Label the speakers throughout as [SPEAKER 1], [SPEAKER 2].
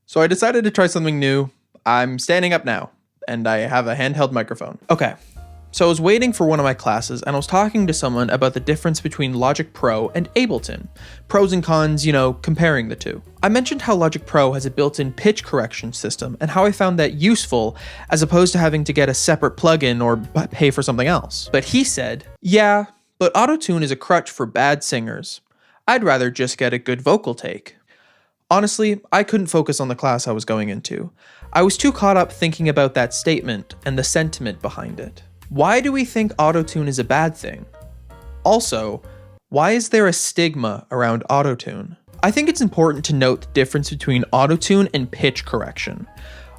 [SPEAKER 1] So I decided to try something new. I'm standing up now, and I have a handheld microphone. Okay, so I was waiting for one of my classes, and I was talking to someone about the difference between Logic Pro and Ableton. Pros and cons, comparing the two. I mentioned how Logic Pro has a built-in pitch correction system, and how I found that useful, as opposed to having to get a separate plugin or pay for something else. But he said, yeah, but Autotune is a crutch for bad singers. I'd rather just get a good vocal take. Honestly, I couldn't focus on the class I was going into. I was too caught up thinking about that statement and the sentiment behind it. Why do we think Autotune is a bad thing? Also, why is there a stigma around Autotune? I think it's important to note the difference between Autotune and pitch correction.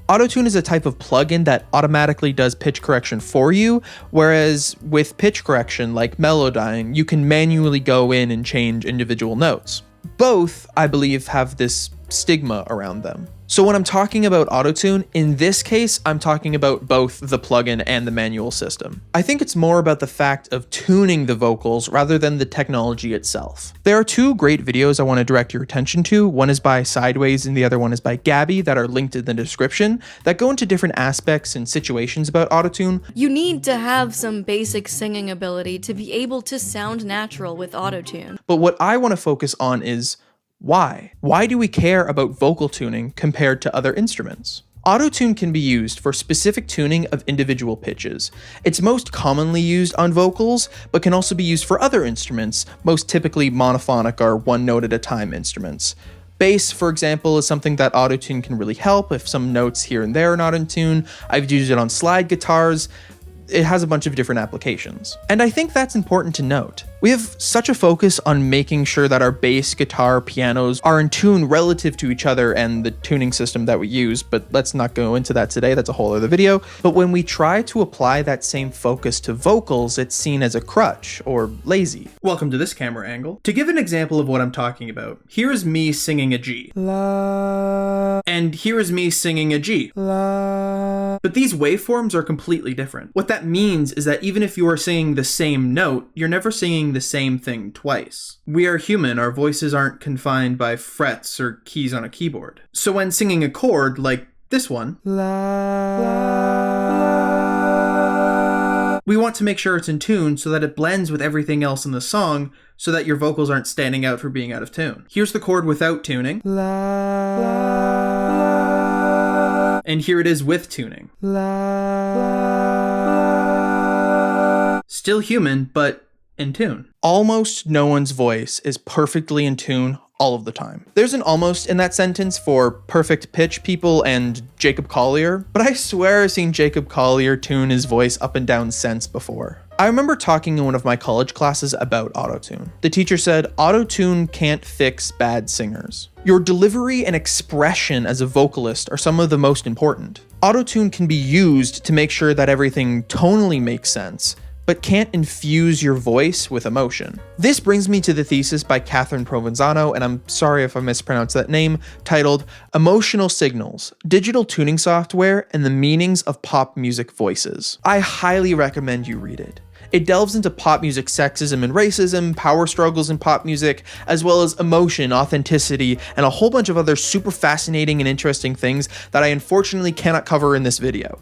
[SPEAKER 1] Autotune is a type of plugin that automatically does pitch correction for you, whereas with pitch correction, like melodyne, you can manually go in and change individual notes. Both, I believe, have this stigma around them. So when I'm talking about Autotune, in this case, I'm talking about both the plugin and the manual system. I think it's more about the fact of tuning the vocals rather than the technology itself. There are two great videos I want to direct your attention to. One is by Sideways and the other one is by Gabby that are linked in the description that go into different aspects and situations about Autotune.
[SPEAKER 2] You need to have some basic singing ability to be able to sound natural with Autotune.
[SPEAKER 1] But what I want to focus on is why? Why do we care about vocal tuning compared to other instruments? Autotune can be used for specific tuning of individual pitches. It's most commonly used on vocals, but can also be used for other instruments, most typically monophonic or one note at a time instruments. Bass, for example, is something that Autotune can really help if some notes here and there are not in tune. I've used it on slide guitars. It has a bunch of different applications. And I think that's important to note. We have such a focus on making sure that our bass, guitar, pianos are in tune relative to each other and the tuning system that we use, but let's not go into that today, that's a whole other video. But when we try to apply that same focus to vocals, it's seen as a crutch or lazy. Welcome to this camera angle. To give an example of what I'm talking about, here is me singing a G. La. And here is me singing a G. La. But these waveforms are completely different. What that means is that even if you are singing the same note, you're never singing the same thing twice. We are human, our voices aren't confined by frets or keys on a keyboard. So when singing a chord like this one, we want to make sure it's in tune so that it blends with everything else in the song so that your vocals aren't standing out for being out of tune. Here's the chord without tuning. And here it is with tuning. Still human, but in tune. Almost no one's voice is perfectly in tune all of the time. There's an almost in that sentence for perfect pitch people and Jacob Collier, but I swear I've seen Jacob Collier tune his voice up and down cents before. I remember talking in one of my college classes about Autotune. The teacher said, Autotune can't fix bad singers. Your delivery and expression as a vocalist are some of the most important. Autotune can be used to make sure that everything tonally makes sense, but can't infuse your voice with emotion. This brings me to the thesis by Catherine Provenzano, and I'm sorry if I mispronounced that name, titled Emotional Signals, Digital Tuning Software and the Meanings of Pop Music Voices. I highly recommend you read it. It delves into pop music sexism and racism, power struggles in pop music, as well as emotion, authenticity, and a whole bunch of other super fascinating and interesting things that I unfortunately cannot cover in this video.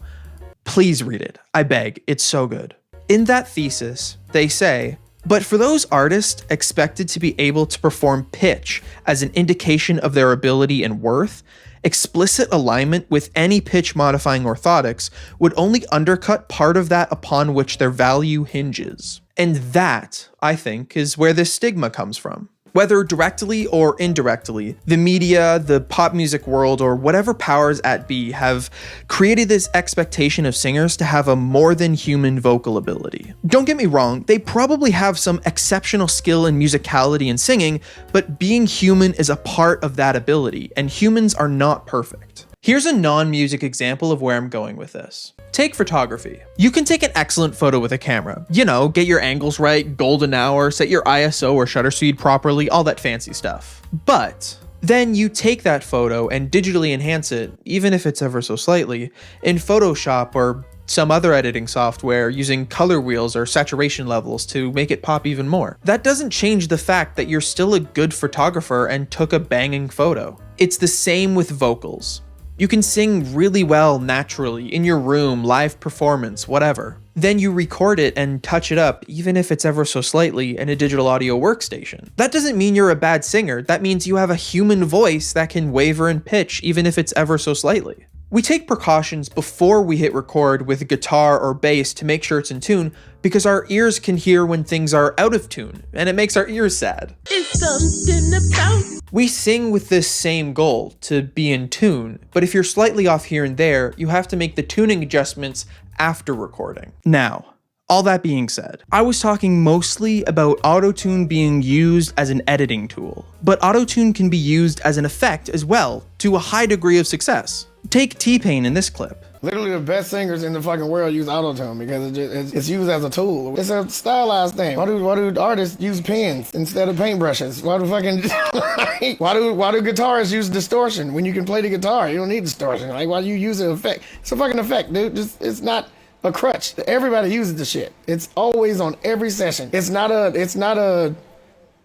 [SPEAKER 1] Please read it. I beg. It's so good. In that thesis, they say, but for those artists expected to be able to perform pitch as an indication of their ability and worth, explicit alignment with any pitch modifying orthotics would only undercut part of that upon which their value hinges. And that, I think, is where this stigma comes from. Whether directly or indirectly, the media, the pop music world, or whatever powers at be have created this expectation of singers to have a more than human vocal ability. Don't get me wrong, they probably have some exceptional skill in musicality and singing, but being human is a part of that ability, and humans are not perfect. Here's a non-music example of where I'm going with this. Take photography. You can take an excellent photo with a camera. Get your angles right, golden hour, set your ISO or shutter speed properly, all that fancy stuff. But then you take that photo and digitally enhance it, even if it's ever so slightly, in Photoshop or some other editing software using color wheels or saturation levels to make it pop even more. That doesn't change the fact that you're still a good photographer and took a banging photo. It's the same with vocals. You can sing really well naturally, in your room, live performance, whatever. Then you record it and touch it up, even if it's ever so slightly, in a digital audio workstation. That doesn't mean you're a bad singer, that means you have a human voice that can waver in pitch, even if it's ever so slightly. We take precautions before we hit record with guitar or bass to make sure it's in tune, because our ears can hear when things are out of tune, and it makes our ears sad.
[SPEAKER 3] It's something about.
[SPEAKER 1] We sing with this same goal, to be in tune, but if you're slightly off here and there, you have to make the tuning adjustments after recording. Now, all that being said, I was talking mostly about Autotune being used as an editing tool, but Autotune can be used as an effect as well, to a high degree of success. Take T-Pain in this clip.
[SPEAKER 4] Literally the best singers in the fucking world use Autotune because it's used as a tool. It's a stylized thing. Why do artists use pens instead of paintbrushes? Why do why do guitarists use distortion when you can play the guitar? You don't need distortion. Like, why do you use an effect? It's a fucking effect, dude. It's not a crutch. Everybody uses the shit. It's always on every session. It's not a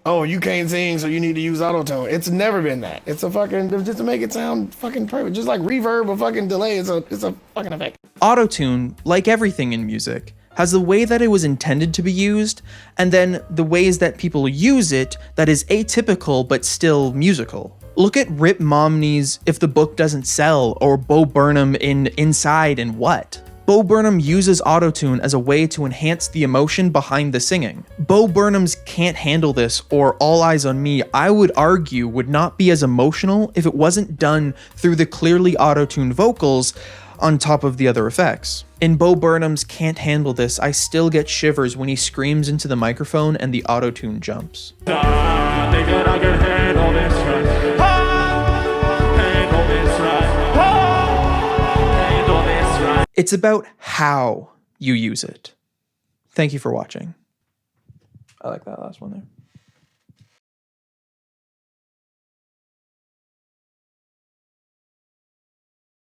[SPEAKER 4] oh, you can't sing, so you need to use Autotune. It's never been that. It's a fucking, just to make it sound fucking perfect. Just like reverb or fucking delay, it's a fucking effect.
[SPEAKER 1] Autotune, like everything in music, has the way that it was intended to be used, and then the ways that people use it that is atypical but still musical. Look at Rip Momney's If the Book Doesn't Sell, or Bo Burnham in Inside and What. Bo Burnham uses Autotune as a way to enhance the emotion behind the singing. Bo Burnham's Can't Handle This or All Eyes on Me, I would argue, would not be as emotional if it wasn't done through the clearly auto-tuned vocals on top of the other effects. In Bo Burnham's Can't Handle This, I still get shivers when he screams into the microphone and the auto-tune jumps. It's about how you use it. Thank you for watching. I like that last one there.